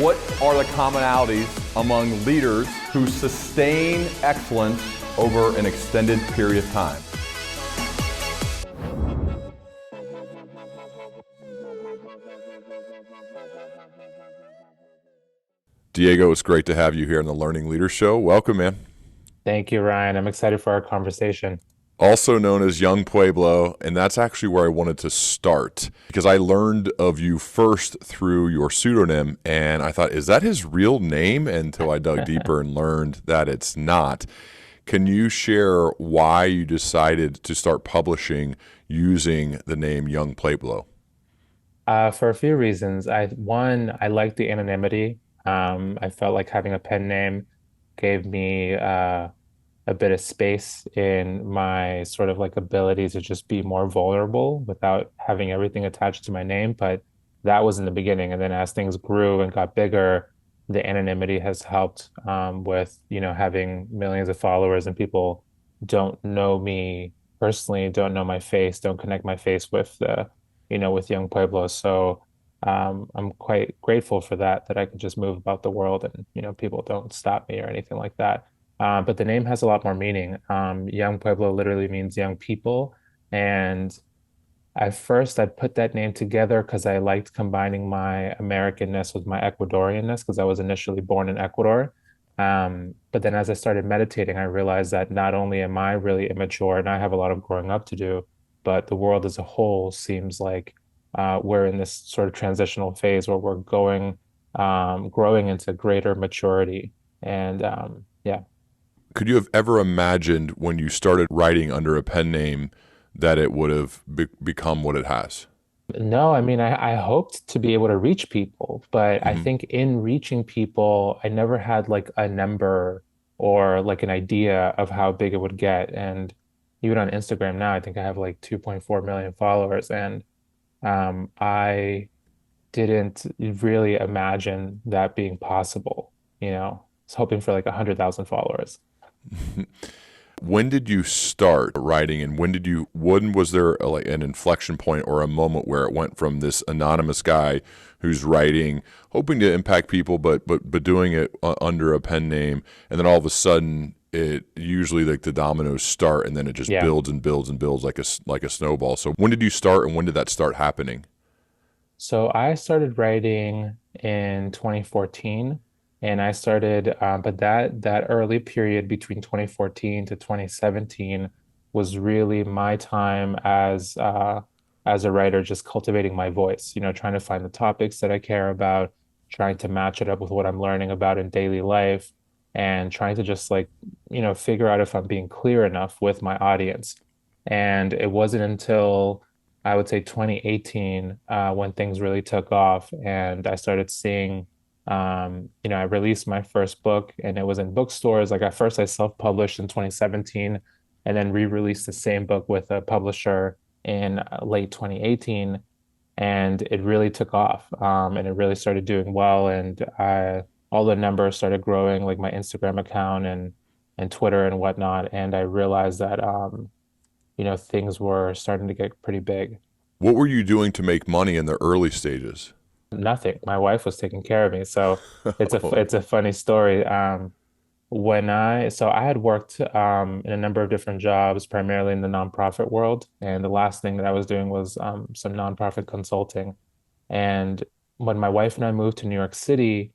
What are the commonalities among leaders who sustain excellence over an extended period of time? Diego, it's great to have you here on the Learning Leader Show. Welcome, man. Thank you, Ryan. I'm excited for our conversation. Also known as Young Pueblo, and that's actually where I wanted to start because I learned of you first through your pseudonym, and I thought, is that his real name? Until I dug deeper and learned that it's not. Can you share why you decided to start publishing using the name Young Pueblo? For a few reasons. One, I like the anonymity. I felt like having a pen name gave me a bit of space in my sort of like ability to just be more vulnerable without having everything attached to my name. But that was in the beginning. And then as things grew and got bigger, the anonymity has helped with, having millions of followers and people don't know me personally, don't know my face, don't connect my face with with Young Pueblo. So I'm quite grateful for that I can just move about the world and, people don't stop me or anything like that. But the name has a lot more meaning. Young Pueblo literally means young people. And at first, I put that name together because I liked combining my Americanness with my Ecuadorianness because I was initially born in Ecuador. But then as I started meditating, I realized that not only am I really immature and I have a lot of growing up to do, but the world as a whole seems like we're in this sort of transitional phase where we're growing into greater maturity. And yeah. Could you have ever imagined when you started writing under a pen name that it would have become what it has? No, I mean, I hoped to be able to reach people, but I Hmm. think in reaching people, I never had like a number or like an idea of how big it would get. And even on Instagram now, I think I have like 2.4 million followers. And I didn't really imagine that being possible. I was hoping for like 100,000 followers. When did you start writing, and when was there like an inflection point or a moment where it went from this anonymous guy who's writing, hoping to impact people, but doing it under a pen name, and then all of a sudden it usually like the dominoes start, and then it just Yeah. builds and builds and builds like a snowball. So when did you start, and when did that start happening? So I started writing in 2014, and I started, but that early period between 2014 to 2017 was really my time as a writer, just cultivating my voice. Trying to find the topics that I care about, trying to match it up with what I'm learning about in daily life, and trying to just like, figure out if I'm being clear enough with my audience. And it wasn't until I would say 2018 when things really took off and I started seeing I released my first book and it was in bookstores. Like at first I self-published in 2017 and then re-released the same book with a publisher in late 2018 and it really took off and it really started doing well and all the numbers started growing like my Instagram account and Twitter and whatnot and I realized that things were starting to get pretty big. What were you doing to make money in the early stages? Nothing. My wife was taking care of me. So it's a funny story. So I had worked in a number of different jobs, primarily in the nonprofit world, and the last thing that I was doing was some nonprofit consulting. And when my wife and I moved to New York City,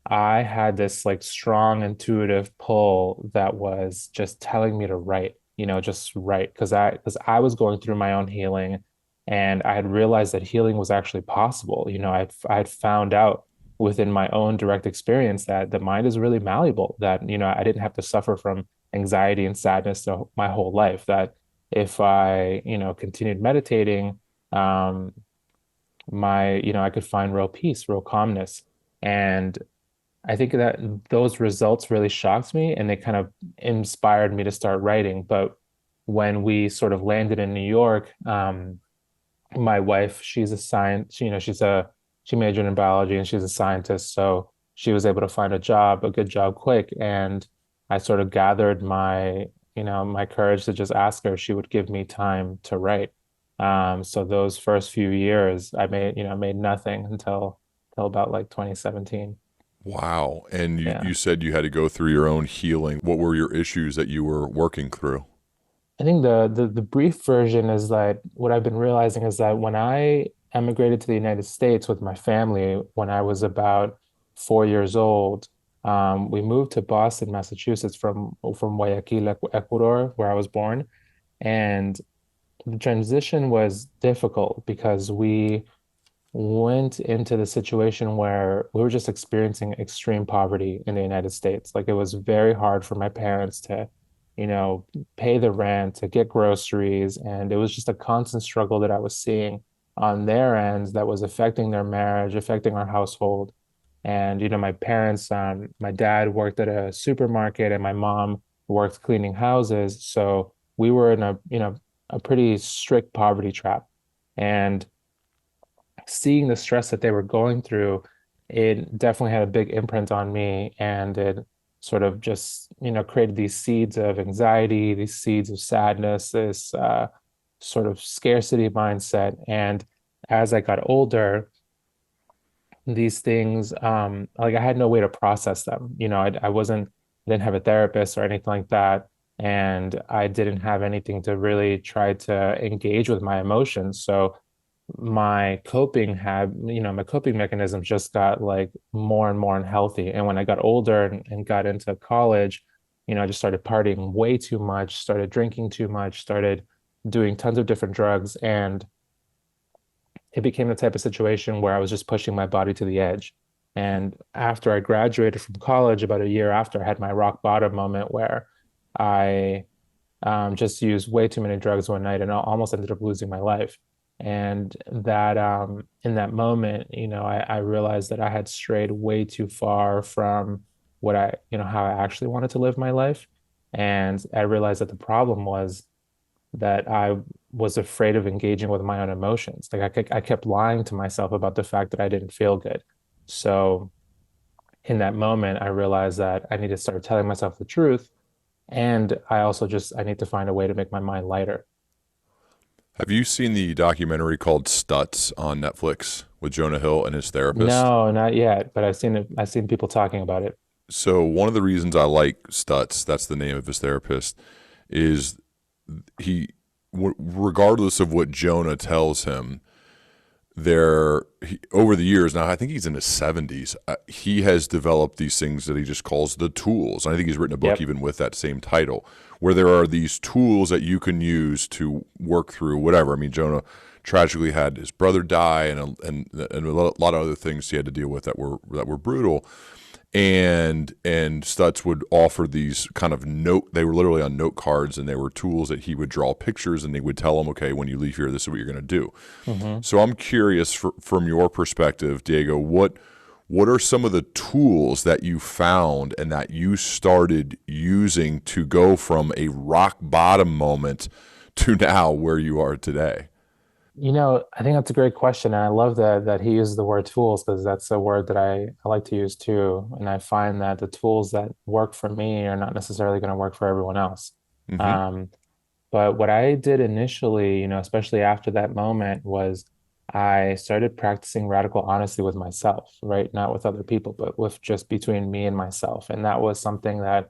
I had this like strong intuitive pull that was just telling me to write, just write because I was going through my own healing and I had realized that healing was actually possible. I had found out within my own direct experience that the mind is really malleable, that, I didn't have to suffer from anxiety and sadness my whole life, that if I, continued meditating, um, I could find real peace, real calmness. And I think that those results really shocked me and they kind of inspired me to start writing. But when we sort of landed in New York, my wife, she's a science, she majored in biology and she's a scientist. So she was able to find a good job quick. And I sort of gathered my courage to just ask her if she would give me time to write. So those first few years, I made nothing until about like 2017. Wow. And Yeah. you said you had to go through your own healing. What were your issues that you were working through? I think the brief version is that what I've been realizing is that when I emigrated to the United States with my family when I was about 4 years old, we moved to Boston, Massachusetts from Guayaquil, Ecuador, where I was born. And the transition was difficult because we went into the situation where we were just experiencing extreme poverty in the United States. Like it was very hard for my parents to, you know, pay the rent, to get groceries, and it was just a constant struggle that I was seeing on their ends that was affecting their marriage, affecting our household. And my parents, my dad worked at a supermarket and my mom worked cleaning houses. So we were in a pretty strict poverty trap. And seeing the stress that they were going through, it definitely had a big imprint on me. And it sort of just, created these seeds of anxiety, these seeds of sadness, this sort of scarcity mindset. And as I got older, these things, like I had no way to process them. I didn't have a therapist or anything like that. And I didn't have anything to really try to engage with my emotions. So my coping mechanisms just got like more and more unhealthy. And when I got older and got into college, I just started partying way too much, started drinking too much, started doing tons of different drugs. And it became the type of situation where I was just pushing my body to the edge. And after I graduated from college, about a year after, I had my rock bottom moment where I just used way too many drugs one night and almost ended up losing my life. And that in that moment, I realized that I had strayed way too far from how I actually wanted to live my life. And I realized that the problem was that I was afraid of engaging with my own emotions. Like I kept lying to myself about the fact that I didn't feel good. So in that moment, I realized that I need to start telling myself the truth. And I need to find a way to make my mind lighter. Have you seen the documentary called Stutz on Netflix with Jonah Hill and his therapist? No, not yet, but I've seen it. I've seen people talking about it. So one of the reasons I like Stutz, that's the name of his therapist, is he, regardless of what Jonah tells him, over the years now, I think he's in his 70s. He has developed these things that he just calls the tools. And I think he's written a book Yep. even with that same title, where there are these tools that you can use to work through whatever. I mean, Jonah tragically had his brother die, and a lot of other things he had to deal with that were brutal. And Stutz would offer these kind of they were literally on note cards, and they were tools that he would draw pictures, and they would tell him, okay, when you leave here, this is what you're going to do. Hmm. So I'm curious, from your perspective, Diego, what are some of the tools that you found and that you started using to go from a rock bottom moment to now where you are today? I think that's a great question. And I love that he uses the word tools because that's a word that I like to use too. And I find that the tools that work for me are not necessarily going to work for everyone else. Hmm. Um, But what I did initially, especially after that moment, was I started practicing radical honesty with myself, right? Not with other people, but with just between me and myself. And that was something that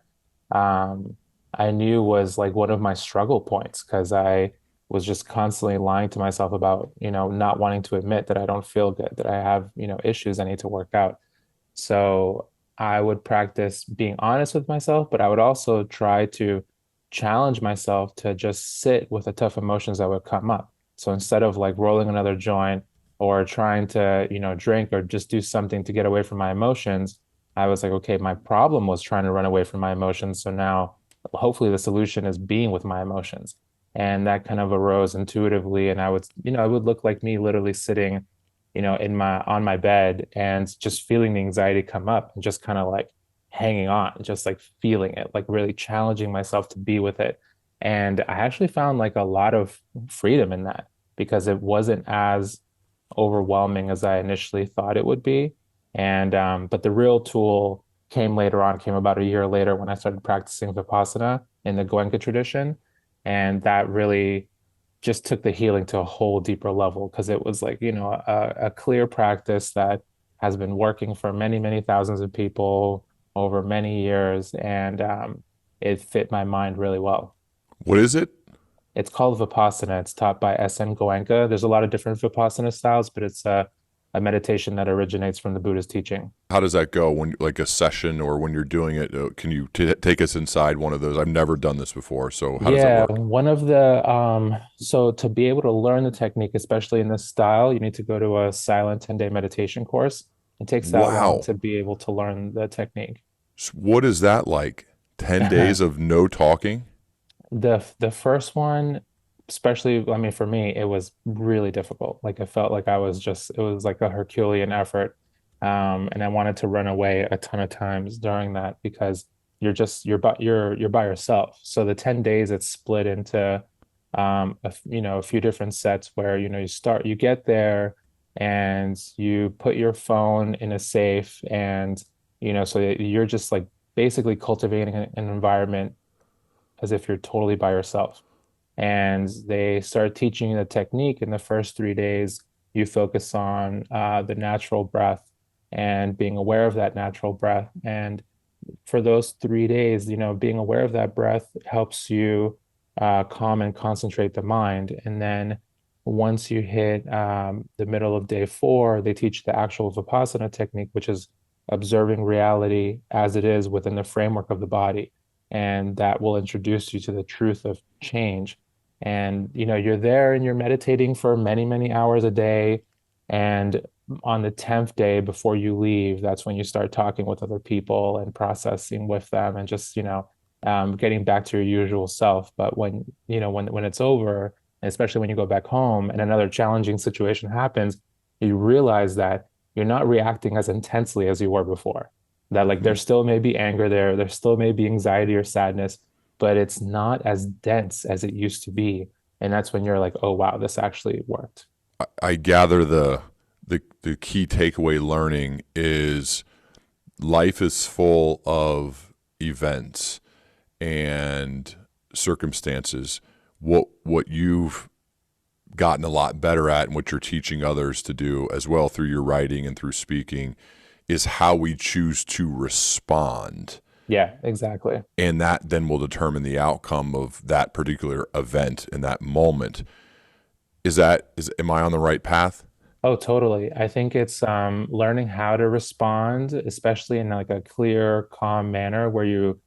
um, I knew was like one of my struggle points because I was just constantly lying to myself about, not wanting to admit that I don't feel good, that I have, issues I need to work out. So I would practice being honest with myself, but I would also try to challenge myself to just sit with the tough emotions that would come up. So instead of like rolling another joint or trying to, drink or just do something to get away from my emotions, I was like, okay, my problem was trying to run away from my emotions. So now hopefully the solution is being with my emotions. And that kind of arose intuitively. And it would look like me literally sitting on my bed and just feeling the anxiety come up and just kind of like hanging on, just like feeling it, like really challenging myself to be with it. And I actually found like a lot of freedom in that because it wasn't as overwhelming as I initially thought it would be. And but the real tool came about a year later when I started practicing Vipassana in the Goenka tradition. And that really just took the healing to a whole deeper level because it was like, a clear practice that has been working for many, many thousands of people over many years, and it fit my mind really well. What is it? It's called Vipassana. It's taught by S.N. Goenka. There's a lot of different Vipassana styles, but it's a meditation that originates from the Buddha's teaching. How does that go when like a session or when you're doing it? Can you take us inside one of those? I've never done this before, so how does it Yeah, work? one of the so to be able to learn the technique, especially in this style, you need to go to a silent 10-day meditation course. It takes that long Wow. to be able to learn the technique. What is that like? 10 days of no talking? The first one, especially, I mean, for me, it was really difficult. Like I felt like I was just, it was like a Herculean effort. And I wanted to run away a ton of times during that because you're by yourself. So the 10 days it's split into a few different sets where, you get there and you put your phone in a safe and so you're just like basically cultivating an environment as if you're totally by yourself. And they start teaching you the technique in the first 3 days. You focus on the natural breath and being aware of that natural breath. And for those 3 days, being aware of that breath helps you calm and concentrate the mind. And then once you hit the middle of day 4, they teach the actual Vipassana technique, which is observing reality as it is within the framework of the body. And that will introduce you to the truth of change. And you're there and you're meditating for many, many hours a day. And on the 10th day before you leave, that's when you start talking with other people and processing with them and just, getting back to your usual self. But when it's over, and especially when you go back home and another challenging situation happens, you realize that you're not reacting as intensely as you were before. That like there still may be anger there still may be anxiety or sadness, but it's not as dense as it used to be. And that's when you're like, oh wow, this actually worked. I gather the key takeaway learning is life is full of events and circumstances. What you've gotten a lot better at and what you're teaching others to do as well through your writing and through speaking is how we choose to respond. Yeah, exactly. And that then will determine the outcome of that particular event in that moment. Am I on the right path? Oh, totally. I think it's learning how to respond, especially in like a clear, calm manner where you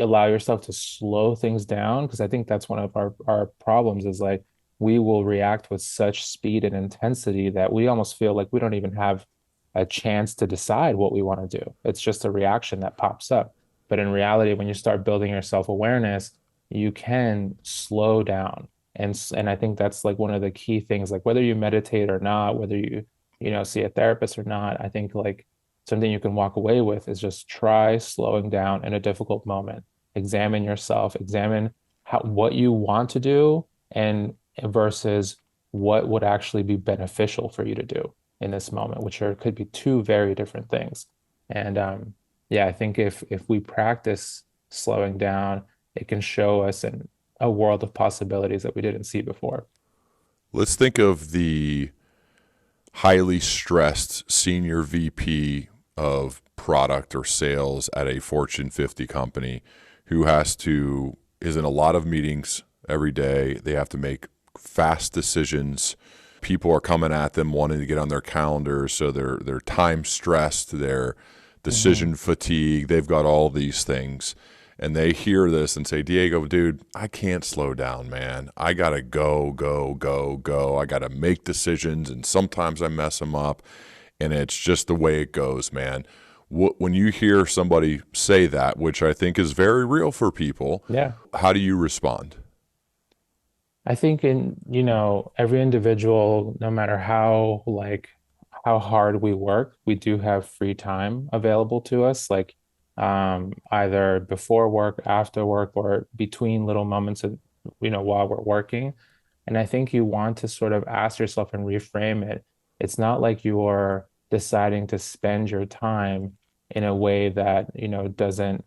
allow yourself to slow things down. Because I think that's one of our problems is like we will react with such speed and intensity that we almost feel like we don't even have a chance to decide what we want to do. It's just a reaction that pops up. But in reality, when you start building your self-awareness, you can slow down and I think that's like one of the key things, like whether you meditate or not, whether you see a therapist or not, I think like something you can walk away with is just try slowing down in a difficult moment. Examine yourself, examine what you want to do and versus what would actually be beneficial for you to do in this moment, which could be two very different things. And yeah, I think if we practice slowing down, it can show us a world of possibilities that we didn't see before. Let's think of the highly stressed senior VP of product or sales at a Fortune 50 company who is in a lot of meetings every day. They have to make fast decisions. People are coming at them wanting to get on their calendars, so they're time stressed, they're Hmm. decision fatigue. They've got all these things. And they hear this and say, Diego, dude, I can't slow down, man. I got to go, go, go, go. I got to make decisions. And sometimes I mess them up. And it's just the way it goes, man. When you hear somebody say that, which I think is very real for people, Yeah. how do you respond? I think every individual, no matter how hard we work, we do have free time available to us, like either before work, after work, or between little moments of, while we're working. And I think you want to sort of ask yourself and reframe it. It's not like you're deciding to spend your time in a way that, doesn't,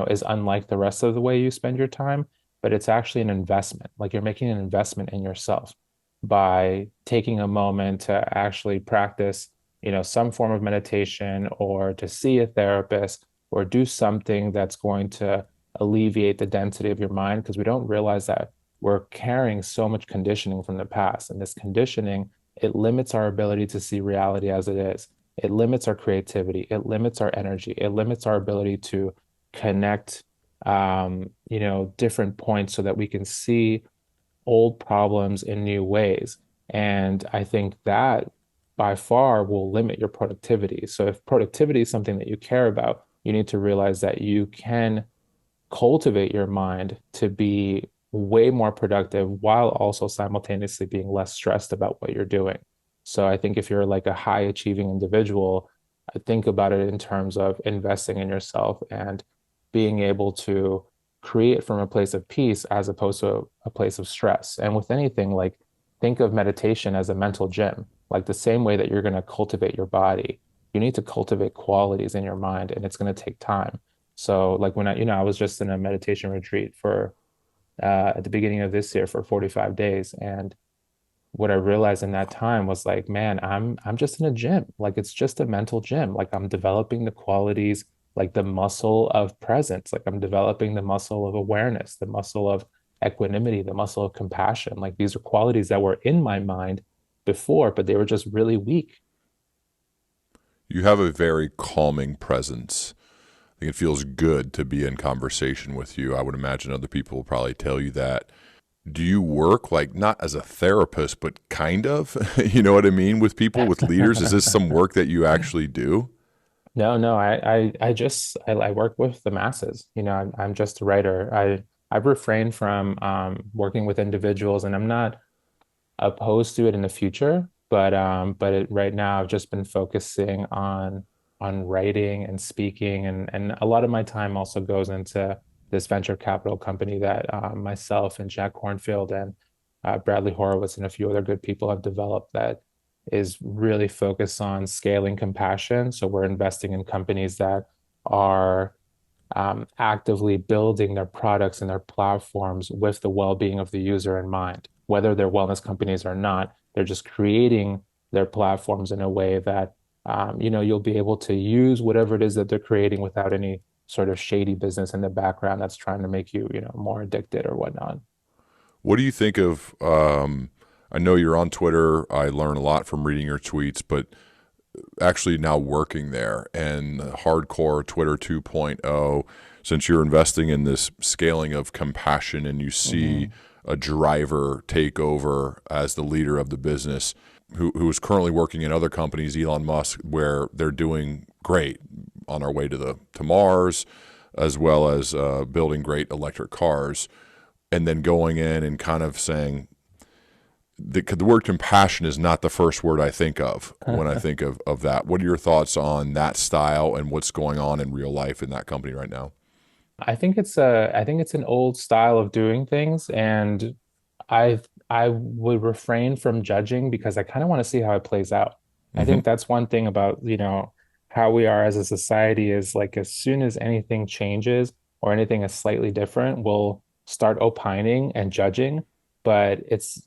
is unlike the rest of the way you spend your time, but it's actually an investment. Like you're making an investment in yourself by taking a moment to actually practice some form of meditation or to see a therapist or do something that's going to alleviate the density of your mind because we don't realize that we're carrying so much conditioning from the past. And this conditioning, it limits our ability to see reality as it is. It limits our creativity. It limits our energy. It limits our ability to connect, different points so that we can see old problems in new ways. And I think that by far will limit your productivity. So if productivity is something that you care about, you need to realize that you can cultivate your mind to be way more productive while also simultaneously being less stressed about what you're doing. So I think if you're like a high achieving individual, I think about it in terms of investing in yourself and being able to create from a place of peace as opposed to a place of stress. And with anything, like think of meditation as a mental gym, like the same way that you're going to cultivate your body, you need to cultivate qualities in your mind, and it's going to take time. So like when I was just in a meditation retreat for at the beginning of this year for 45 days. And what I realized in that time was like, man, I'm just in a gym. Like it's just a mental gym. Like I'm developing the qualities, like the muscle of presence. Like I'm developing the muscle of awareness, the muscle of equanimity, the muscle of compassion. Like these are qualities that were in my mind before, but they were just really weak. You have a very calming presence. I think it feels good to be in conversation with you. I would imagine other people will probably tell you that. Do you work like not as a therapist, but kind of, you know what I mean, with people, with leaders? Is this some work that you actually do? No, no, I work with the masses. I'm just a writer. I've refrained from working with individuals, and I'm not opposed to it in the future. Right now I've just been focusing on writing and speaking, and a lot of my time also goes into this venture capital company that myself and Jack Cornfield and Bradley Horowitz and a few other good people have developed that is really focused on scaling compassion. So we're investing in companies that are actively building their products and their platforms with the well-being of the user in mind. Whether they're wellness companies or not, they're just creating their platforms in a way that you'll be able to use whatever it is that they're creating without any sort of shady business in the background that's trying to make you, more addicted or whatnot. What do you think of? I know you're on Twitter. I learn a lot from reading your tweets, but actually now working there and hardcore Twitter 2.0, since you're investing in this scaling of compassion and you see Hmm. a driver take over as the leader of the business who is currently working in other companies, Elon Musk, where they're doing great on our way to Mars, as well as building great electric cars, and then going in and kind of saying, the word compassion is not the first word I think of when I think of that. What are your thoughts on that style and what's going on in real life in that company right now? I think it's an old style of doing things, and I would refrain from judging because I kind of want to see how it plays out. I Hmm. think that's one thing about, how we are as a society is like as soon as anything changes or anything is slightly different, we'll start opining and judging. But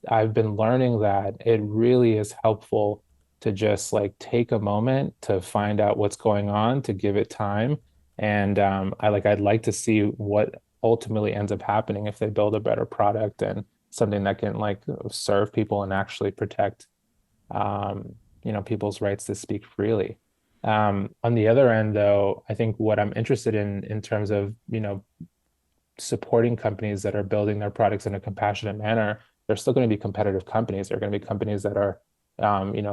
I've been learning that it really is helpful to just like take a moment to find out what's going on, to give it time. And I'd like to see what ultimately ends up happening if they build a better product and something that can like serve people and actually protect people's rights to speak freely. On the other end, though, I think what I'm interested in terms of supporting companies that are building their products in a compassionate manner, they're still going to be competitive companies. They're going to be companies that are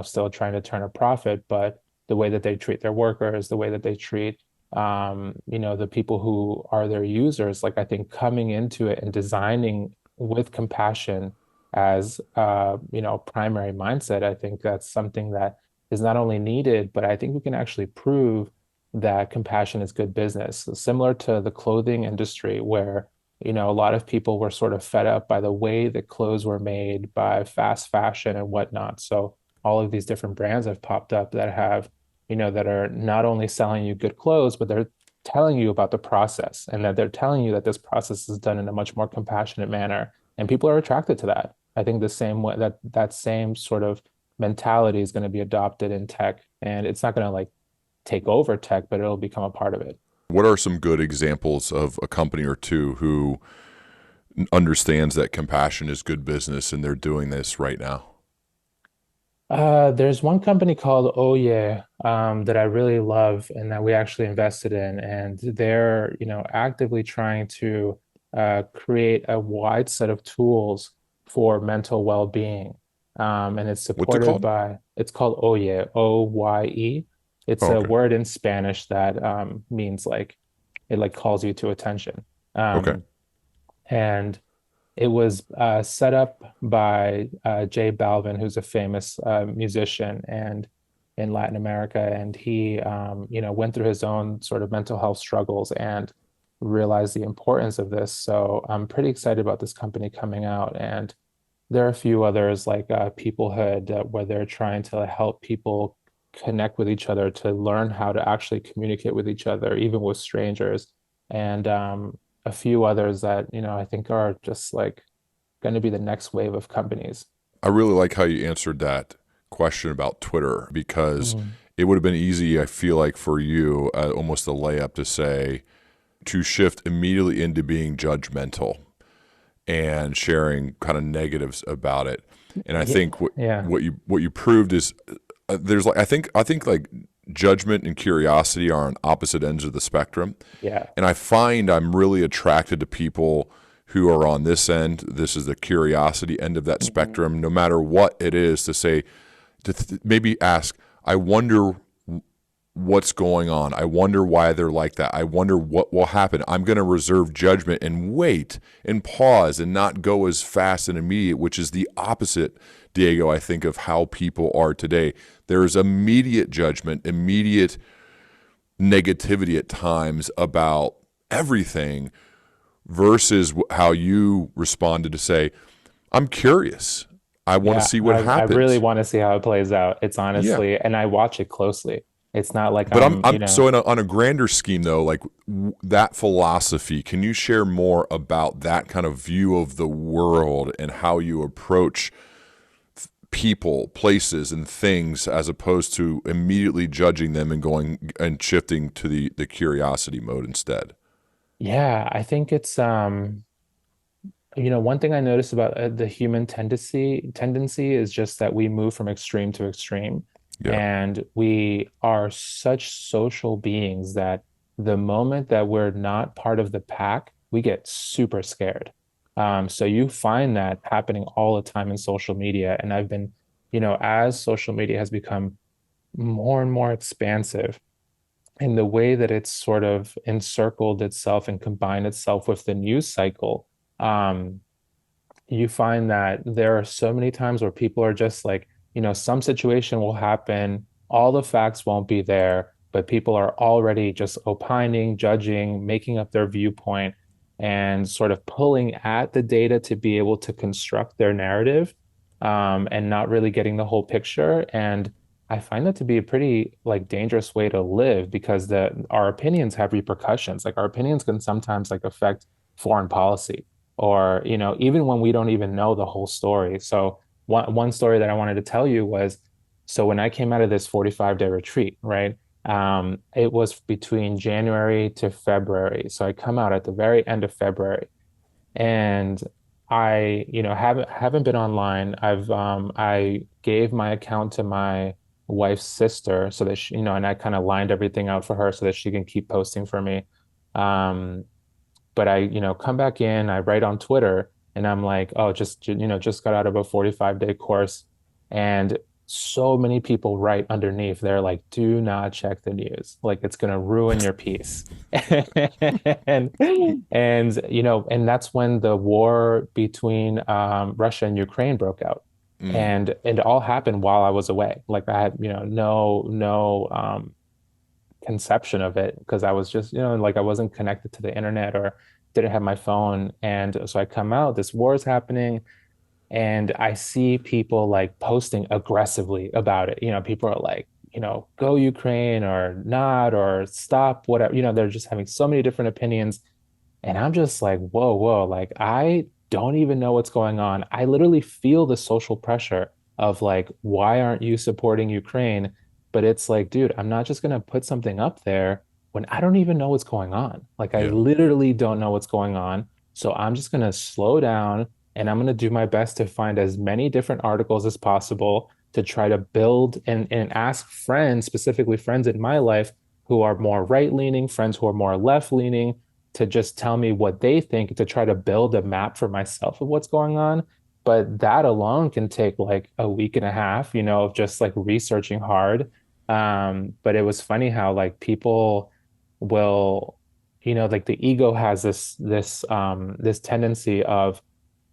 still trying to turn a profit, but the way that they treat their workers, the way that they treat the people who are their users, like I think coming into it and designing with compassion as primary mindset, I think that's something that is not only needed, but I think we can actually prove that compassion is good business. Similar to the clothing industry, where a lot of people were sort of fed up by the way that clothes were made, by fast fashion and whatnot. So all of these different brands have popped up that have, that are not only selling you good clothes, but they're telling you about the process and that they're telling you that this process is done in a much more compassionate manner. And people are attracted to that. I think the same way that same sort of mentality is going to be adopted in tech, and it's not going to like take over tech, but it'll become a part of it. What are some good examples of a company or two who understands that compassion is good business and they're doing this right now? There's one company called Oh Yeah, that I really love and that we actually invested in, and they're, actively trying to create a wide set of tools for mental well-being. And it's What's it supported called? by, it's called Oye, Oye. Oh, It's a okay. word in Spanish that means like it like calls you to attention. Okay. Um, and it was set up by Jay Balvin, who's a famous musician and in Latin America, and he, went through his own sort of mental health struggles and realized the importance of this. So I'm pretty excited about this company coming out, and there are a few others like Peoplehood, where they're trying to help people connect with each other to learn how to actually communicate with each other, even with strangers, and a few others that, I think are just like going to be the next wave of companies. I really like how you answered that question about Twitter because Mm. it would have been easy, I feel like, for you, almost a layup to say, to shift immediately into being judgmental and sharing kind of negatives about it. And I Yeah, think yeah, what you proved is there's like I think like judgment and curiosity are on opposite ends of the spectrum. yeah. And I find I'm really attracted to people who are on this end. This is the curiosity end of that Mhm. spectrum, no matter what it is, to say, maybe ask, I wonder what's going on. I wonder why they're like that. I wonder what will happen. I'm going to reserve judgment and wait and pause and not go as fast and immediate, which is the opposite, Diego, I think, of how people are today. There's immediate judgment, immediate negativity at times about everything versus how you responded to say, I'm curious. I want to Yeah, see what I really happens. want to see how it plays out. It's Yeah. honestly, and I watch it closely. It's not like But I'm I'm. so on a grander scheme though, like that philosophy. Can you share more about that kind of view of the world and how you approach people, places, and things as opposed to immediately judging them and going and shifting to the curiosity mode instead? Yeah, I think it's one thing I noticed about the human tendency is just that we move from extreme to extreme, Yeah. and we are such social beings that the moment that we're not part of the pack, we get super scared. So you find that happening all the time in social media, and I've been, as social media has become more and more expansive in the way that it's sort of encircled itself and combined itself with the news cycle. Um, you find that there are so many times where people are just like, some situation will happen, all the facts won't be there, but people are already just opining, judging, making up their viewpoint, and sort of pulling at the data to be able to construct their narrative, and not really getting the whole picture. And I find that to be a pretty like dangerous way to live because our opinions have repercussions. Like our opinions can sometimes like affect foreign policy or even when we don't even know the whole story. So one story that I wanted to tell you was, so when I came out of this 45-day retreat, right? It was between January to February. So I come out at the very end of February, and I, haven't been online. I gave my account to my wife's sister so that she, and I kind of lined everything out for her so that she can keep posting for me. Um, but I, come back in, I write on Twitter and I'm like, oh, just got out of a 45-day course. And so many people write underneath, they're like, do not check the news. Like it's gonna ruin your peace. And and that's when the war between Russia and Ukraine broke out. Mm. And it all happened while I was away. Like I had, no conception of it because I was just, like I wasn't connected to the internet or didn't have my phone. And so I come out, this war is happening, and I see people like posting aggressively about it. People are like, go Ukraine or not, or stop, whatever. They're just having so many different opinions. And I'm just like, whoa, whoa, like I don't even know what's going on. I literally feel the social pressure of like, why aren't you supporting Ukraine? But it's like, dude, I'm not just gonna put something up there when I don't even know what's going on. Like I Yeah. literally don't know what's going on. So I'm just gonna slow down and I'm gonna do my best to find as many different articles as possible to try to build and ask friends, specifically friends in my life who are more right-leaning, friends who are more left-leaning, to just tell me what they think to try to build a map for myself of what's going on. But that alone can take like a week and a half, of just like researching hard. But it was funny how like people will, like the ego has this tendency of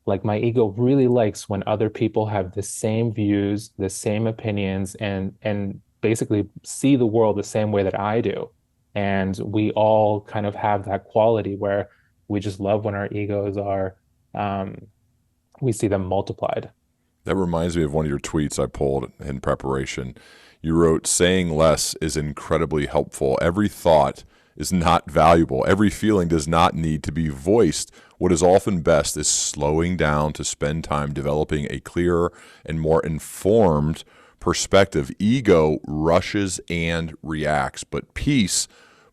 like my ego really likes when other people have the same views, the same opinions, and basically see the world the same way that I do. And we all kind of have that quality where we just love when our egos are we see them multiplied. That reminds me of one of your tweets I pulled in preparation. You wrote, saying less is incredibly helpful. Every thought is not valuable. Every feeling does not need to be voiced. What is often best is slowing down to spend time developing a clearer and more informed perspective. Ego rushes and reacts, but peace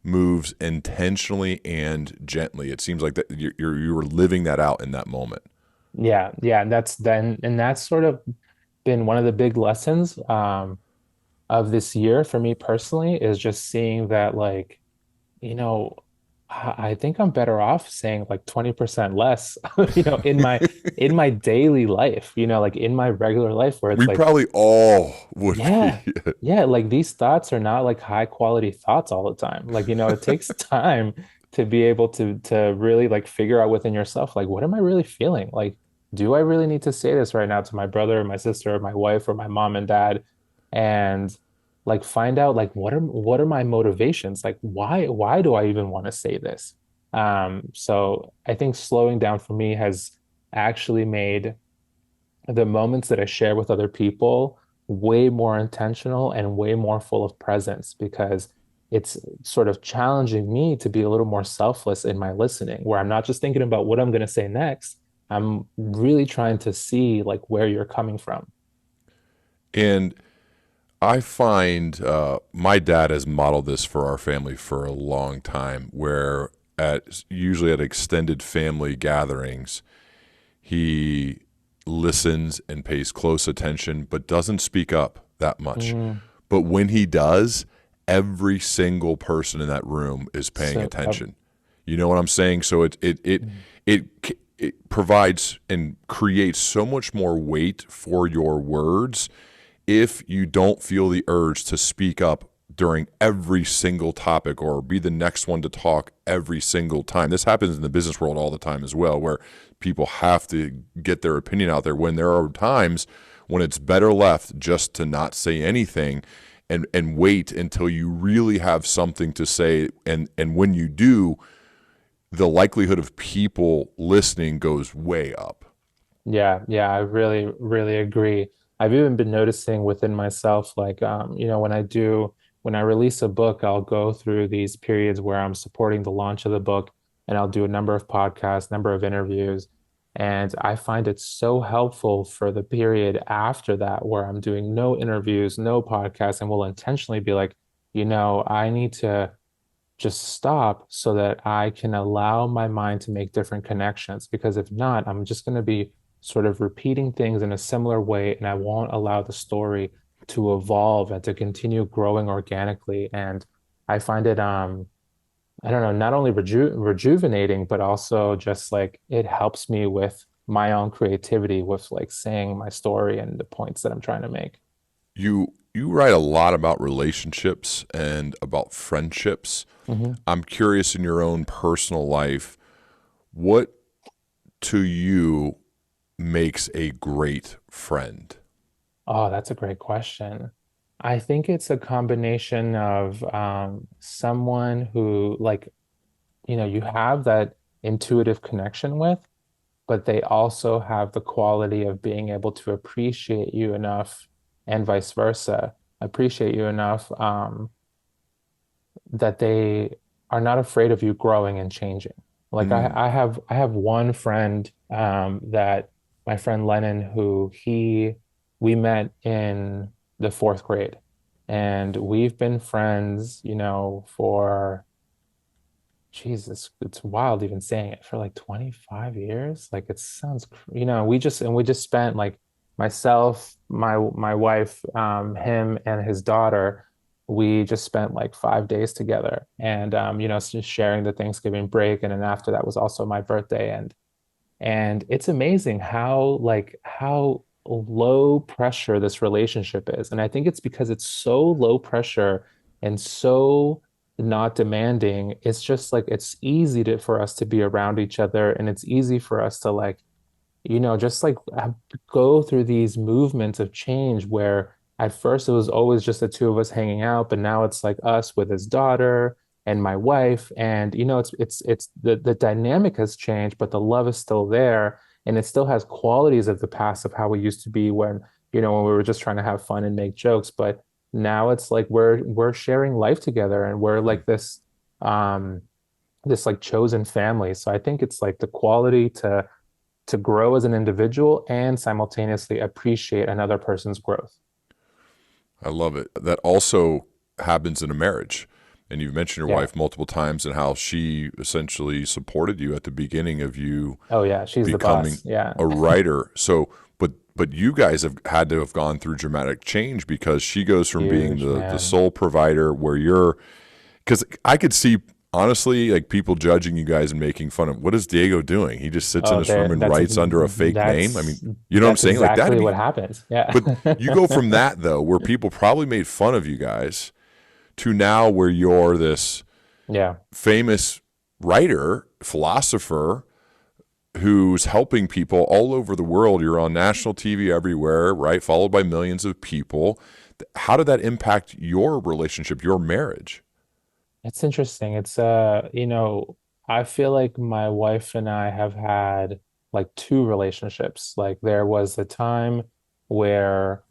moves intentionally and gently. It seems like that you were living that out in that moment. Yeah, yeah, and that's sort of been one of the big lessons of this year for me personally is just seeing that like you know, I think I'm better off saying like 20% less, in my daily life, like in my regular life where it's We like, probably all would be. yeah, yeah, like these thoughts are not like high quality thoughts all the time. Like, it takes time to be able to really like figure out within yourself, like, what am I really feeling? Like, do I really need to say this right now to my brother or my sister or my wife or my mom and dad? And like find out like what are my motivations? Like, why do I even want to say this? So I think slowing down for me has actually made the moments that I share with other people way more intentional and way more full of presence because it's sort of challenging me to be a little more selfless in my listening, where I'm not just thinking about what I'm going to say next. I'm really trying to see like where you're coming from. And I find my dad has modeled this for our family for a long time, where usually at extended family gatherings, he listens and pays close attention, but doesn't speak up that much. Mm, But when he does, every single person in that room is paying so, attention. You know what I'm saying? So it provides and creates so much more weight for your words if you don't feel the urge to speak up during every single topic or be the next one to talk every single time. This happens in the business world all the time as well, where people have to get their opinion out there when there are times when it's better left just to not say anything and wait until you really have something to say. And when you do, the likelihood of people listening goes way up. yeah, yeah, I really, really agree. I've even been noticing within myself, like, when I release a book, I'll go through these periods where I'm supporting the launch of the book and I'll do a number of podcasts, number of interviews. And I find it so helpful for the period after that where I'm doing no interviews, no podcasts, and will intentionally be like, I need to just stop so that I can allow my mind to make different connections. Because if not, I'm just going to be sort of repeating things in a similar way, and I won't allow the story to evolve and to continue growing organically. And I find it, I don't know, not only rejuvenating, but also just like it helps me with my own creativity with like saying my story and the points that I'm trying to make. You write a lot about relationships and about friendships. Mhm. I'm curious in your own personal life, what to you makes a great friend? Oh, that's a great question. I think it's a combination of someone who, like, you have that intuitive connection with, but they also have the quality of being able to appreciate you enough and vice versa, appreciate you enough that they are not afraid of you growing and changing. Like Mm, I have one friend that my friend Lennon who we met in the fourth grade, and we've been friends, for Jesus, it's wild even saying it for like 25 years. Like it sounds, we just spent like myself, my wife, him and his daughter, we just spent like 5 days together. And just sharing the Thanksgiving break. And then after that was also my birthday. And it's amazing how low pressure this relationship is. And I think it's because it's so low pressure and so not demanding. It's just like it's easy for us to be around each other, and it's easy for us to like just like go through these movements of change where at first it was always just the two of us hanging out, but now it's like us with his daughter and my wife, and it's the dynamic has changed, but the love is still there, and it still has qualities of the past of how we used to be when we were just trying to have fun and make jokes, but now it's like we're sharing life together, and we're like um this like chosen family. So I think it's like the quality to grow as an individual and simultaneously appreciate another person's growth. I love it. That also happens in a marriage. And you've mentioned your Yeah. wife multiple times and how she essentially supported you at the beginning of you Oh yeah, she's the becoming boss. Yeah. a writer. So, but you guys have had to have gone through dramatic change because she goes from being Huge, the man. sole provider where you're because I could see honestly like people judging you guys and making fun of what is Diego doing? He just sits in Oh, his room there and writes under a fake name. I mean, that's you know what I'm that's saying? Like that'd exactly what be happens. Yeah. but you go from that though, where people probably made fun of you guys to now where you're this Yeah. famous writer, philosopher who's helping people all over the world. You're on national TV everywhere, right? Followed by millions of people. How did that impact your relationship, your marriage? It's interesting. I feel like my wife and I have had like two relationships. Like there was a time where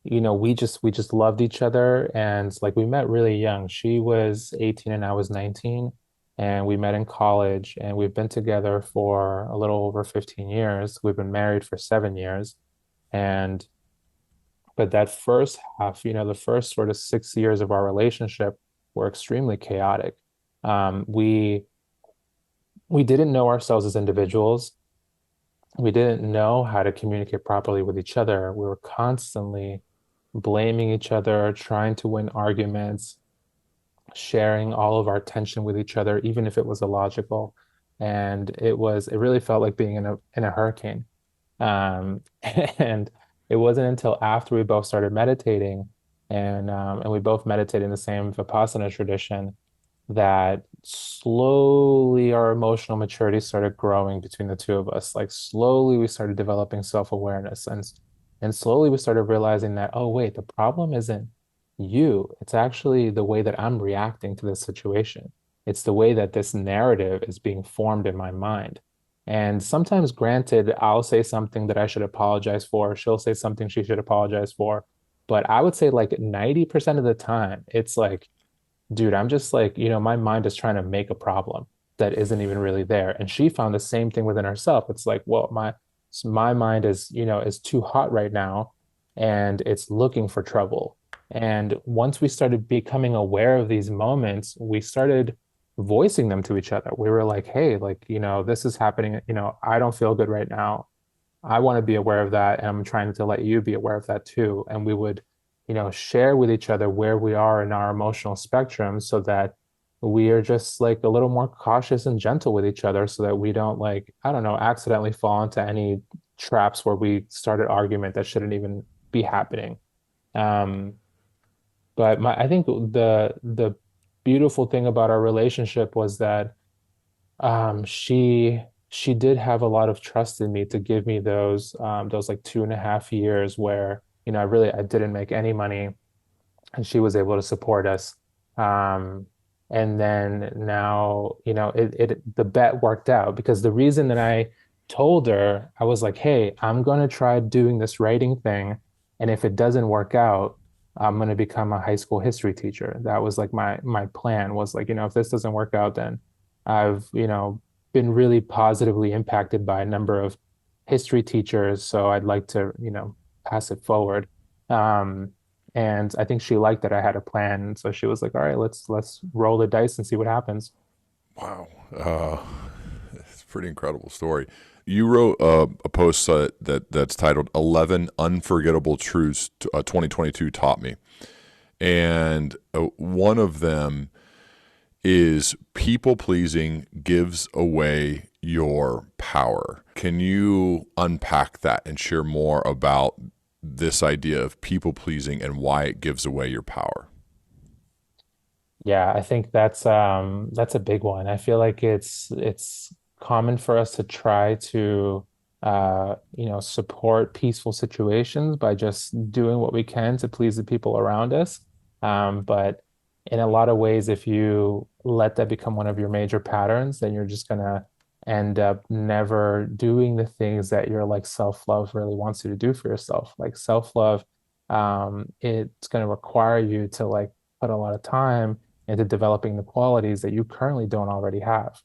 we just loved each other, and like we met really young. She was 18 and I was 19, and we met in college, and we've been together for a little over 15 years. We've been married for 7 years. And but that first half, the first sort of 6 years of our relationship were extremely chaotic. We didn't know ourselves as individuals. We didn't know how to communicate properly with each other. We were constantly blaming each other, trying to win arguments, sharing all of our tension with each other, even if it was illogical. And it really felt like being in a hurricane. And it wasn't until after we both started meditating, and we both meditated in the same Vipassana tradition, that slowly our emotional maturity started growing between the two of us. Like slowly we started developing self-awareness, and slowly we started realizing that, oh wait, the problem isn't you. It's actually the way that I'm reacting to this situation. It's the way that this narrative is being formed in my mind. And sometimes, granted, I'll say something that I should apologize for. She'll say something she should apologize for. But I would say like 90% of the time, it's like, dude, I'm just like, my mind is trying to make a problem that isn't even really there. And she found the same thing within herself. It's like, well, my mind is too hot right now, and it's looking for trouble. And once we started becoming aware of these moments, we started voicing them to each other. We were like, hey, like, this is happening. I don't feel good right now. I want to be aware of that, and I'm trying to let you be aware of that too. And we would, share with each other where we are in our emotional spectrum, so that we are just like a little more cautious and gentle with each other, so that we don't, like, I don't know, accidentally fall into any traps where we start an argument that shouldn't even be happening. Um, but I think the beautiful thing about our relationship was that she did have a lot of trust in me to give me those like 2.5 years where I didn't make any money, and she was able to support us. Um, and then now, the bet worked out, because the reason that I told her, I was like, hey, I'm going to try doing this writing thing. And if it doesn't work out, I'm going to become a high school history teacher. That was like my plan, was like, if this doesn't work out, then I've, been really positively impacted by a number of history teachers. So I'd like to, pass it forward. Um, and I think she liked that I had a plan. And so she was like, all right, let's roll the dice and see what happens. Wow. It's a pretty incredible story. You wrote a post that's titled 11 Unforgettable Truths 2022 Taught Me. And one of them is people pleasing gives away your power. Can you unpack that and share more about this idea of people pleasing and why it gives away your power? Yeah, I think that's a big one. I feel like it's common for us to try to support peaceful situations by just doing what we can to please the people around us. But in a lot of ways, if you let that become one of your major patterns, then you're just gonna end up never doing the things that your like self-love really wants you to do for yourself. Like self-love, it's gonna require you to like put a lot of time into developing the qualities that you currently don't already have.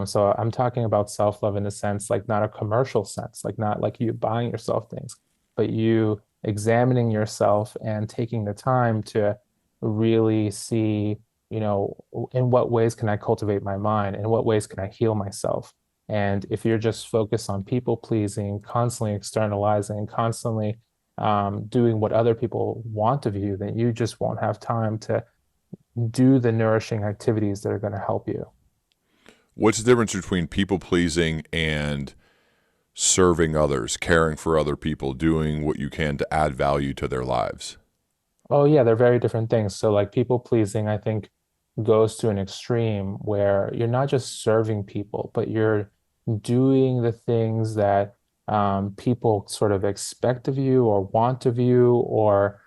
So I'm talking about self-love in the sense, like not a commercial sense, like not like you buying yourself things, but you examining yourself and taking the time to really see, in what ways can I cultivate my mind? In what ways can I heal myself? And if you're just focused on people pleasing, constantly externalizing, constantly doing what other people want of you, then you just won't have time to do the nourishing activities that are going to help you. What's the difference between people pleasing and serving others, caring for other people, doing what you can to add value to their lives? Oh, yeah, they're very different things. So, like, people pleasing, I think, goes to an extreme where you're not just serving people, but you're doing the things that people sort of expect of you or want of you, or,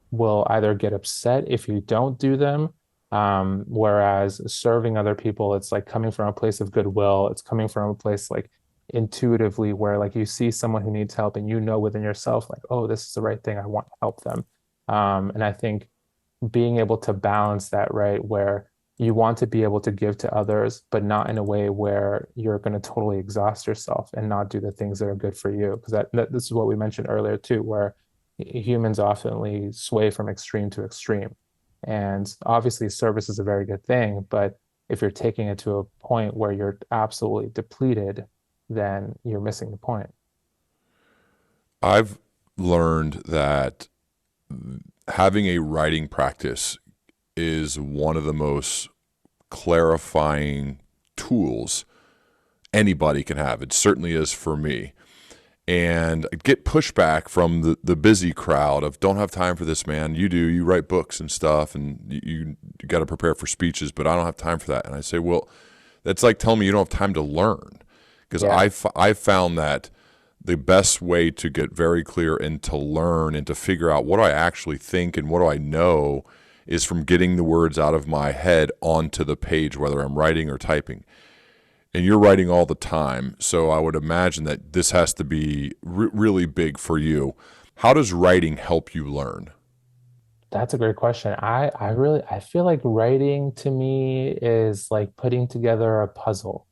will either get upset if you don't do them. Whereas serving other people, it's like coming from a place of goodwill. It's coming from a place like intuitively where like you see someone who needs help and you know within yourself, like, oh, this is the right thing. I want to help them. And I think being able to balance that, right, where you want to be able to give to others, but not in a way where you're going to totally exhaust yourself and not do the things that are good for you. Because this is what we mentioned earlier too, where humans often sway from extreme to extreme. And obviously, service is a very good thing, but if you're taking it to a point where you're absolutely depleted, then you're missing the point. I've learned that having a writing practice is one of the most clarifying tools anybody can have. It certainly is for me. And I get pushback from the busy crowd of don't have time for this, man. You do, you write books and stuff and you got to prepare for speeches, but I don't have time for that. And I say, well, that's like telling me you don't have time to learn. Because Yeah. I've found that the best way to get very clear and to learn and to figure out what do I actually think and what do I know is from getting the words out of my head onto the page, whether I'm writing or typing. And you're writing all the time, so I would imagine that this has to be really big for you. How does writing help you learn? That's a great question. I feel like writing to me is like putting together a puzzle.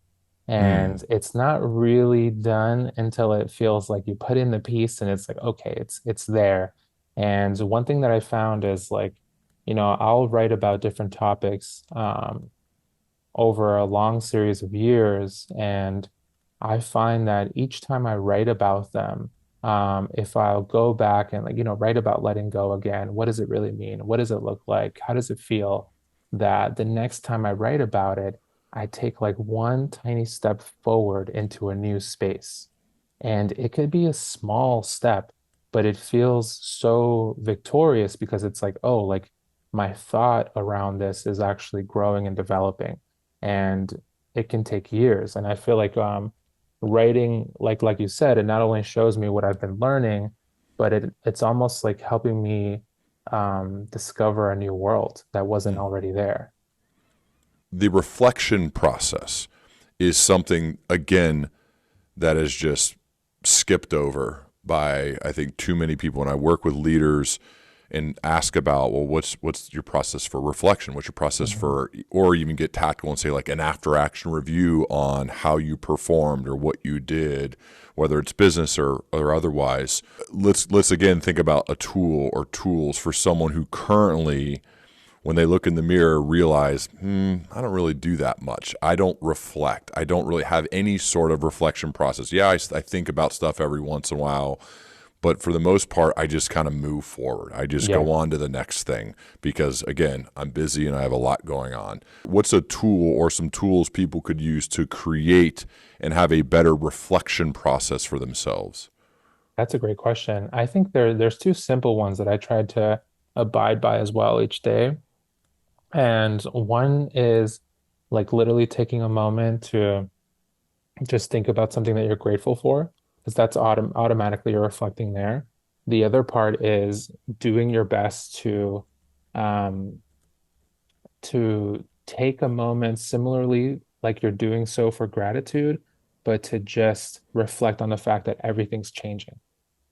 Mm. And it's not really done until it feels like you put in the piece and it's like, okay, it's there. And one thing that I found is like, I'll write about different topics over a long series of years. And I find that each time I write about them, if I'll go back and like, write about letting go again, what does it really mean? What does it look like? How does it feel? That the next time I write about it, I take like one tiny step forward into a new space. And it could be a small step, but it feels so victorious because it's like, oh, like my thought around this is actually growing and developing. And it can take years. And I feel like writing, like you said, it not only shows me what I've been learning, but it's almost like helping me discover a new world that wasn't Mm. already there. The reflection process is something, again, that is just skipped over by, I think, too many people. And I work with leaders and ask about, well, what's your process for reflection? What's your process for, or even get tactical and say like an after action review on how you performed or what you did, whether it's business or otherwise. Let's again think about a tool or tools for someone who currently, when they look in the mirror, realize, I don't really do that much. I don't reflect. I don't really have any sort of reflection process. Yeah, I think about stuff every once in a while, but for the most part, I just kind of move forward. I just Yeah. go on to the next thing because, again, I'm busy and I have a lot going on. What's a tool or some tools people could use to create and have a better reflection process for themselves? That's a great question. I think there's two simple ones that I tried to abide by as well each day. And one is like literally taking a moment to just think about something that you're grateful for, because that's automatically you're reflecting there. The other part is doing your best um, to take a moment similarly, like you're doing so for gratitude, but to just reflect on the fact that everything's changing.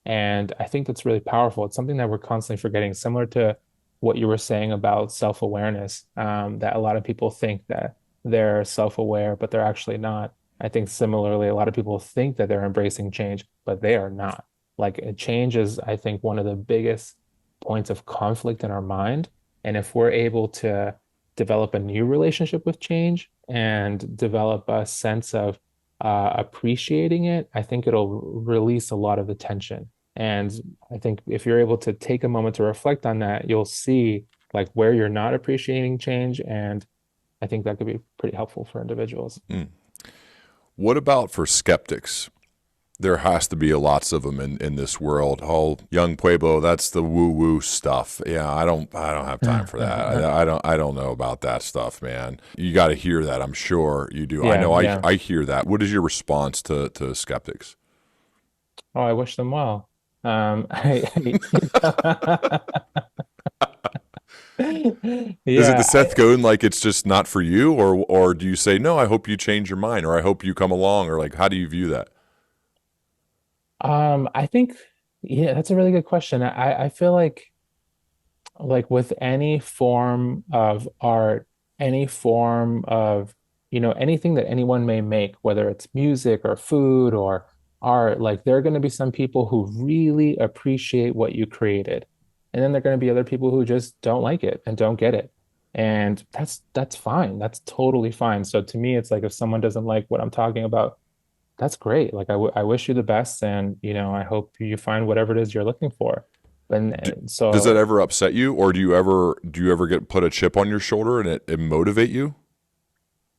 And I think that's really powerful. It's something that we're constantly forgetting, similar to what you were saying about self-awareness, that a lot of people think that they're self-aware, but they're actually not. I think similarly, a lot of people think that they're embracing change, but they are not. Like change is, I think, one of the biggest points of conflict in our mind. And if we're able to develop a new relationship with change and develop a sense of appreciating it, I think it'll release a lot of the tension. And I think if you're able to take a moment to reflect on that, you'll see like where you're not appreciating change. And I think that could be pretty helpful for individuals. What about for skeptics? There has to be lots of them in this world. Oh, young Pueblo, that's the woo woo stuff. Yeah, I don't have time for that. I don't know about that stuff, man. You got to hear that. I'm sure you do. I Yeah, know yeah. I hear that. What is your response to skeptics? Oh, I wish them well. Is it the Yeah, Seth Godin like it's just not for you, or do you say no? I hope you change your mind, or I hope you come along, or like how do you view that? I think, yeah, that's a really good question. I feel like with any form of art, any form of, anything that anyone may make, whether it's music or food or art, like there are going to be some people who really appreciate what you created. And then there are going to be other people who just don't like it and don't get it. And that's fine. That's totally fine. So to me, it's like if someone doesn't like what I'm talking about, that's great. Like I wish you the best, and I hope you find whatever it is you're looking for. D And Does that so ever upset you, or do you ever get put a chip on your shoulder and it motivate you?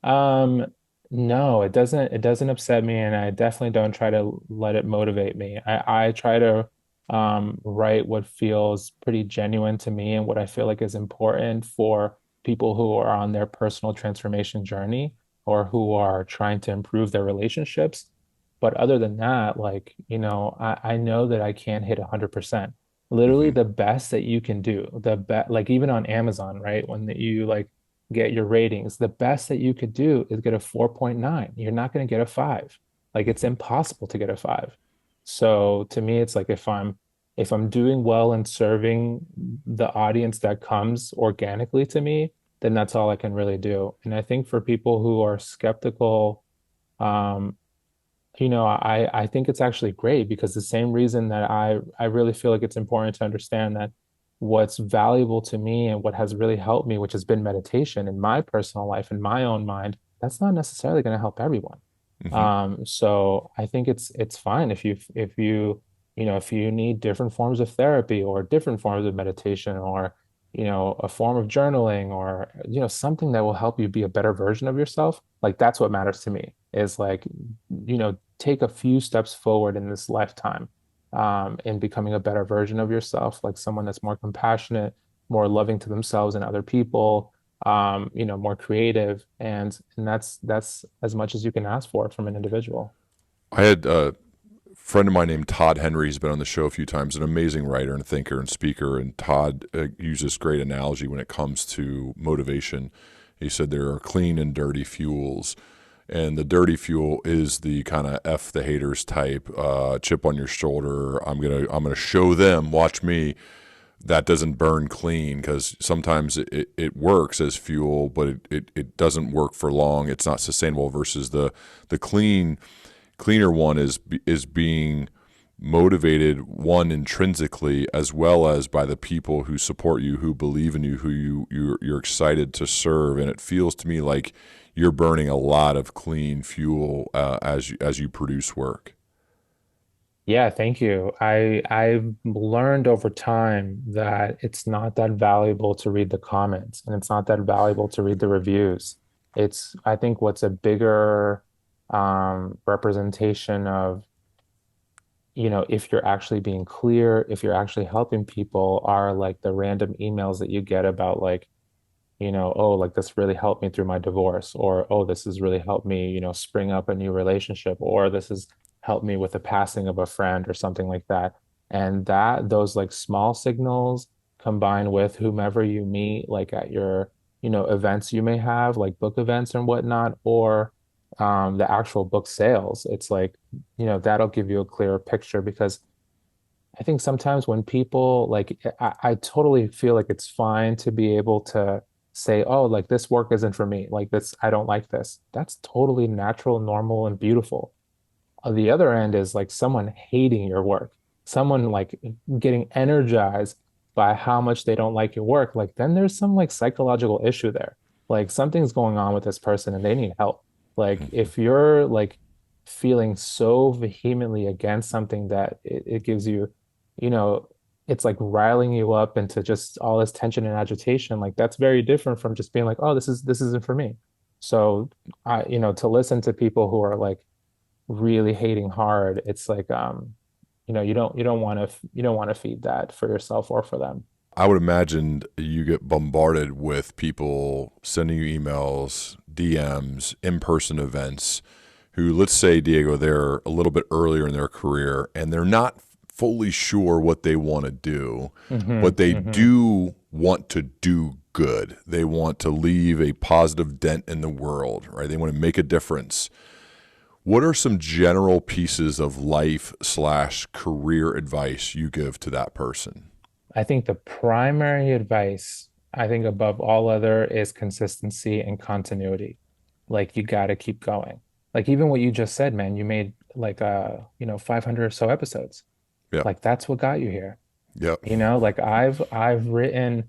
Um, no, it doesn't upset me, and I definitely don't try to let it motivate me. I try to write what feels pretty genuine to me and what I feel like is important for people who are on their personal transformation journey or who are trying to improve their relationships. But other than that, like, I know that I can't hit 100%. Literally Hmm. the best that you can do, the best, like even on Amazon, right? When you like get your ratings, the best that you could do is get a 4.9. You're not going to get a 5. Like it's impossible to get a 5. So to me, it's like if I'm doing well and serving the audience that comes organically to me, then that's all I can really do. And I think for people who are skeptical, um, I think it's actually great because the same reason that I really feel like it's important to understand that what's valuable to me and what has really helped me, which has been meditation in my personal life, in my own mind, that's not necessarily going to help everyone. Hmm. So I think it's fine if you need different forms of therapy or different forms of meditation or a form of journaling or something that will help you be a better version of yourself. Like that's what matters to me is like take a few steps forward in this lifetime in becoming a better version of yourself, like someone that's more compassionate, more loving to themselves and other people, more creative, and that's as much as you can ask for from an individual. I had a friend of mine named Todd Henry. He's been on the show a few times, an amazing writer and thinker and speaker. And Todd uses great analogy when it comes to motivation. He said there are clean and dirty fuels. And the dirty fuel is the kind of F the haters type, chip on your shoulder. I'm gonna show them, watch me. that doesn't burn clean, because sometimes it works as fuel, but it doesn't work for long. It's not sustainable. Versus the cleaner one is being motivated, one, intrinsically, as well as by the people who support you, who believe in you, who you're excited to serve. And it feels to me like you're burning a lot of clean fuel as you produce work. Yeah, thank you. I've learned over time that it's not that valuable to read the comments and it's not that valuable to read the reviews. It's I think what's a bigger representation of, if you're actually being clear, if you're actually helping people, are like the random emails that you get about like, oh, like this really helped me through my divorce, or oh, this has really helped me, spring up a new relationship, or this has helped me with the passing of a friend or something like that. And those like small signals combined with whomever you meet, like at your, events you may have, like book events and whatnot, or the actual book sales, it's like, that'll give you a clearer picture because I think sometimes when people like, I totally feel like it's fine to be able to say, oh, like this work isn't for me. Like this, I don't like this. That's totally natural, normal, and beautiful. On the other end is like someone hating your work, someone like getting energized by how much they don't like your work. Like then there's some like psychological issue there. Like something's going on with this person and they need help. Like if you're like feeling so vehemently against something that it gives you, you know, it's like riling you up into just all this tension and agitation. Like that's very different from just being like, oh, this isn't for me. So to listen to people who are like really hating hard, it's like you don't want to feed that for yourself or for them. I would imagine you get bombarded with people sending you emails, DMs, in-person events who, let's say, Diego, they're a little bit earlier in their career and they're not fully sure what they want to do, but they do want to do good. They want to leave a positive dent in the world, right? They want to make a difference. What are some general pieces of life slash career advice you give to that person? I think the primary advice, I think above all other, is consistency and continuity. Like you got to keep going. Like even what you just said, man, you made like 500 or so episodes. Yeah. Like that's what got you here. Yep. Like I've written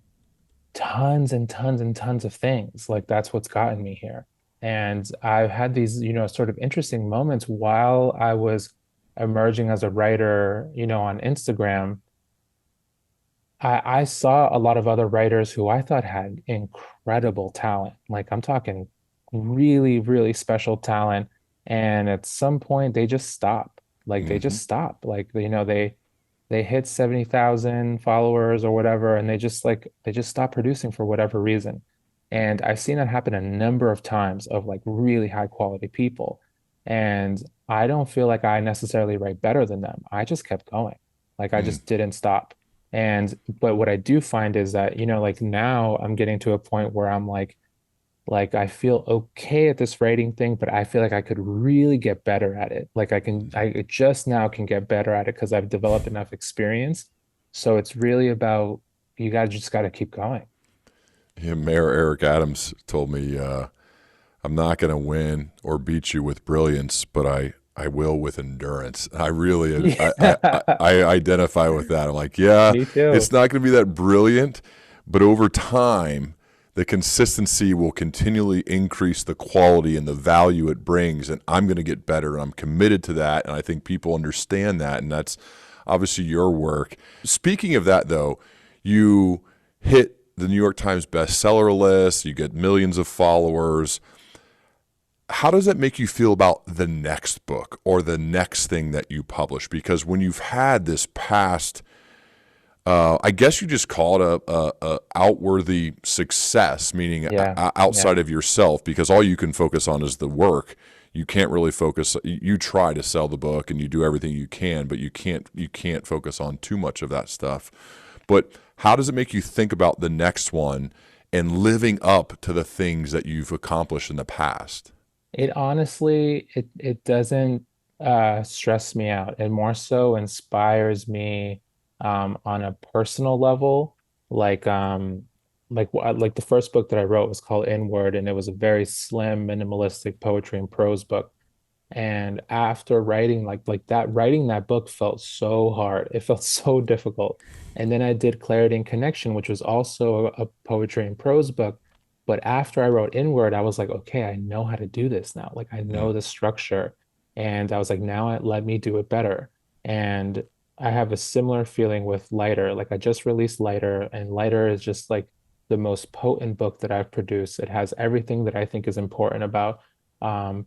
tons and tons and tons of things. Like that's what's gotten me here. And I've had these, sort of interesting moments while I was emerging as a writer, on Instagram. I saw a lot of other writers who I thought had incredible talent. Like I'm talking really, really special talent. And at some point they just stop. Like they Hmm. just stop. Like, they hit 70,000 followers or whatever, and they just stop producing for whatever reason. And I've seen that happen a number of times of like really high quality people. And I don't feel like I necessarily write better than them. I just kept going. Like I just didn't stop. And but what I do find is that, like now I'm getting to a point where I'm like I feel okay at this writing thing, but I feel like I could really get better at it. Like I just now can get better at it because I've developed enough experience. So it's really about you gotta just gotta keep going. Yeah, Mayor Eric Adams told me, I'm not going to win or beat you with brilliance, but I will with endurance. I really, Yeah, I identify with that. I'm like, yeah, me too. it's not going to be that brilliant, but over time, the consistency will continually increase the quality and the value it brings. And I'm going to get better. And I'm committed to that. And I think people understand that. And that's obviously your work. Speaking of that, though, you hit the New York Times bestseller list, you get millions of followers. How does that make you feel about the next book or the next thing that you publish? Because when you've had this past, I guess you just call it a outworthy success, meaning Yeah, outside yeah. of yourself, because all you can focus on is the work. You can't really focus. You try to sell the book and you do everything you can, but you can't focus on too much of that stuff. But how does it make you think about the next one and living up to the things that you've accomplished in the past? It honestly, it doesn't stress me out. It more so inspires me on a personal level, like like the first book that I wrote was called Inward, and it was a very slim, minimalistic poetry and prose book. And after writing like that, writing that book felt so hard. It felt so difficult. And then I did Clarity and Connection, which was also a poetry and prose book. But after I wrote Inward, I was like, okay, I know how to do this now. Like I Mm. know the structure. And I was like, let me do it better. And I have a similar feeling with Lighter. Like I just released Lighter, and Lighter is just like the most potent book that I've produced. It has everything that I think is important about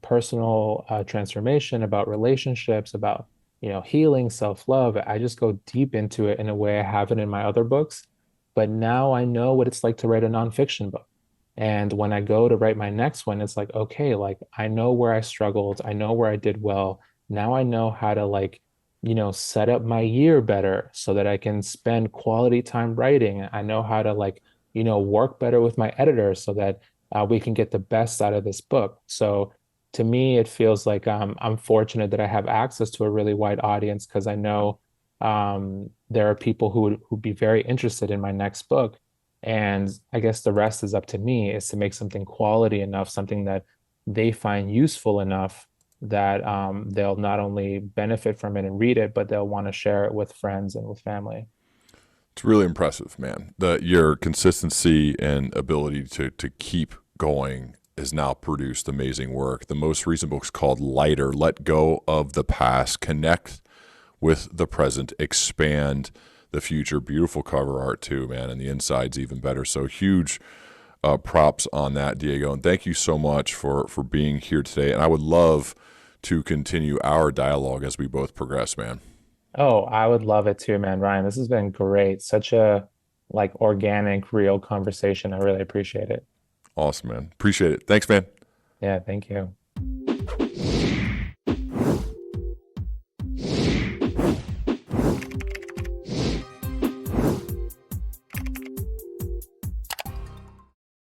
personal transformation, about relationships, about healing, self-love. I just go deep into it in a way I haven't in my other books. But now I know what it's like to write a nonfiction book. And when I go to write my next one, it's like, okay, like I know where I struggled, I know where I did well. Now I know how to like, set up my year better so that I can spend quality time writing. I know how to like, work better with my editor so that we can get the best out of this book. So to me, it feels like I'm fortunate that I have access to a really wide audience because I know there are people who'd be very interested in my next book. And I guess the rest is up to me is to make something quality enough, something that they find useful enough that they'll not only benefit from it and read it, but they'll want to share it with friends and with family. It's really impressive, man. Your consistency and ability to keep going has now produced amazing work. The most recent book's called Lighter, Let Go of the Past, Connect with the Present, Expand the Future. Beautiful cover art too, man, and the inside's even better. So huge props on that, Diego. And thank you so much for being here today. And I would love to continue our dialogue as we both progress, man. Oh, I would love it too, man. Ryan, this has been great. Such a like organic, real conversation. I really appreciate it. Awesome, man. Appreciate it. Thanks, man. Yeah, thank you.